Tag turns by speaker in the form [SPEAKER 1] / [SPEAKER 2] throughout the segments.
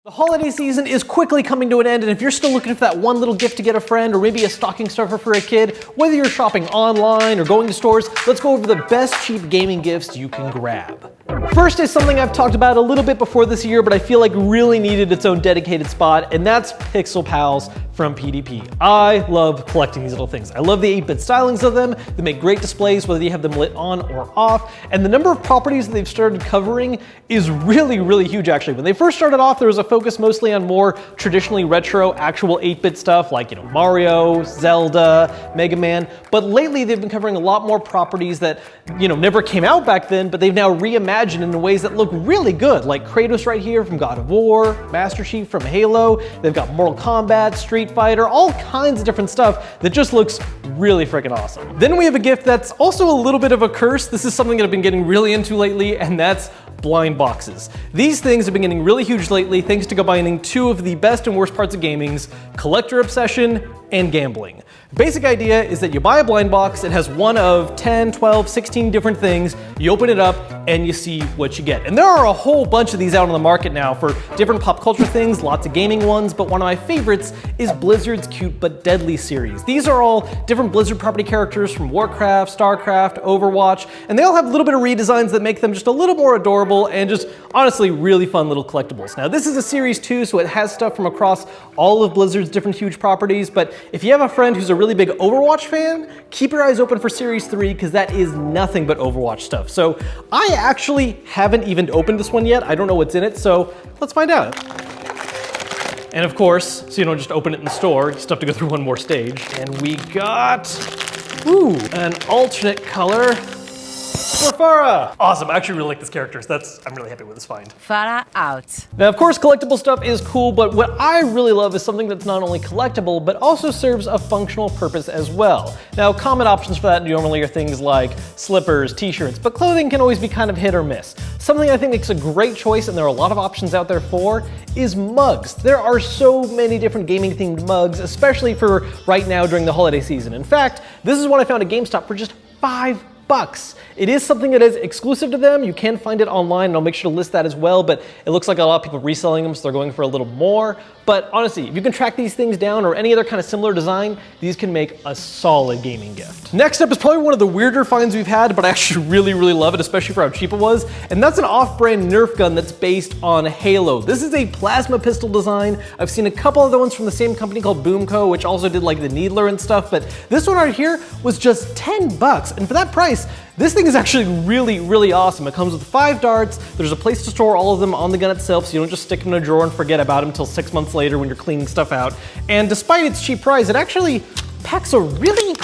[SPEAKER 1] The holiday season is quickly coming to an end, and if you're still looking for that one little gift to get a friend or maybe a stocking stuffer for a kid, whether you're shopping online or going to stores, let's go over the best cheap gaming gifts you can grab. First is something I've talked about a little bit before this year, but I feel like really needed its own dedicated spot, and that's Pixel Pals from PDP. I love collecting these little things. I love the 8-bit stylings of them. They make great displays, whether you have them lit on or off, and the number of properties that they've started covering is really, really huge actually. When they first started off, there was a focus mostly on more traditionally retro, actual 8-bit stuff like, Mario, Zelda, Mega Man, but lately they've been covering a lot more properties that, never came out back then, but they've now reimagined in ways that look really good, like Kratos right here from God of War, Master Chief from Halo, they've got Mortal Kombat, Street Fighter, all kinds of different stuff that just looks really freaking awesome. Then we have a gift that's also a little bit of a curse. This is something that I've been getting really into lately, and that's blind boxes. These things have been getting really huge lately thanks to combining two of the best and worst parts of gaming's collector obsession and gambling. The basic idea is that you buy a blind box, it has one of 10, 12, 16 different things, you open it up and you see what you get. And there are a whole bunch of these out on the market now for different pop culture things, lots of gaming ones, but one of my favorites is Blizzard's Cute But Deadly series. These are all different Blizzard property characters from Warcraft, StarCraft, Overwatch, and they all have a little bit of redesigns that make them just a little more adorable and just honestly really fun little collectibles. Now this is a series 2, so it has stuff from across all of Blizzard's different huge properties, but if you have a friend who's a really big Overwatch fan, keep your eyes open for series 3 because that is nothing but Overwatch stuff. So I actually haven't even opened this one yet. I don't know what's in it, so let's find out. And of course, so you don't just open it in the store, you still have to go through one more stage. And we got, an alternate color for Farah. Awesome, I actually really like this character, so I'm really happy with this find.
[SPEAKER 2] Farah out.
[SPEAKER 1] Now, of course, collectible stuff is cool, but what I really love is something that's not only collectible, but also serves a functional purpose as well. Now, common options for that normally are things like slippers, t-shirts, but clothing can always be kind of hit or miss. Something I think makes a great choice, and there are a lot of options out there for, is mugs. There are so many different gaming-themed mugs, especially for right now during the holiday season. In fact, this is one I found at GameStop for just $5. It is something that is exclusive to them. You can find it online, and I'll make sure to list that as well, but it looks like a lot of people are reselling them, so they're going for a little more. But honestly, if you can track these things down or any other kind of similar design, these can make a solid gaming gift. Next up is probably one of the weirder finds we've had, but I actually really, really love it, especially for how cheap it was, and that's an off-brand Nerf gun that's based on Halo. This is a plasma pistol design. I've seen a couple other ones from the same company called Boomco, which also did like the Needler and stuff, but this one right here was just $10, and for that price, this thing is actually really, really awesome. It comes with 5 darts. There's a place to store all of them on the gun itself, so you don't just stick them in a drawer and forget about them until 6 months later when you're cleaning stuff out. And despite its cheap price, it actually packs a really,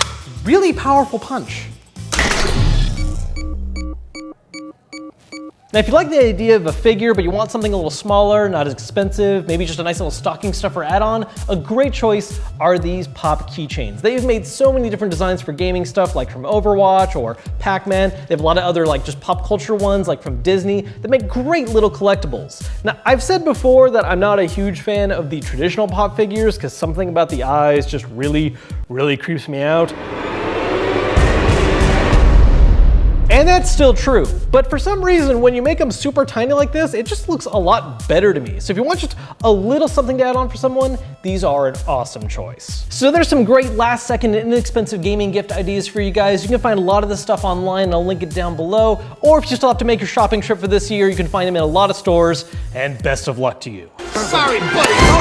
[SPEAKER 1] really powerful punch. Now, if you like the idea of a figure, but you want something a little smaller, not as expensive, maybe just a nice little stocking stuffer add-on, a great choice are these pop keychains. They've made so many different designs for gaming stuff, like from Overwatch or Pac-Man. They have a lot of other just pop culture ones, like from Disney, that make great little collectibles. Now, I've said before that I'm not a huge fan of the traditional pop figures because something about the eyes just really, really creeps me out. And that's still true, but for some reason, when you make them super tiny like this, it just looks a lot better to me. So if you want just a little something to add on for someone, these are an awesome choice. So there's some great last second and inexpensive gaming gift ideas for you guys. You can find a lot of this stuff online, and I'll link it down below. Or if you still have to make your shopping trip for this year, you can find them in a lot of stores, and best of luck to you.
[SPEAKER 3] Sorry, buddy.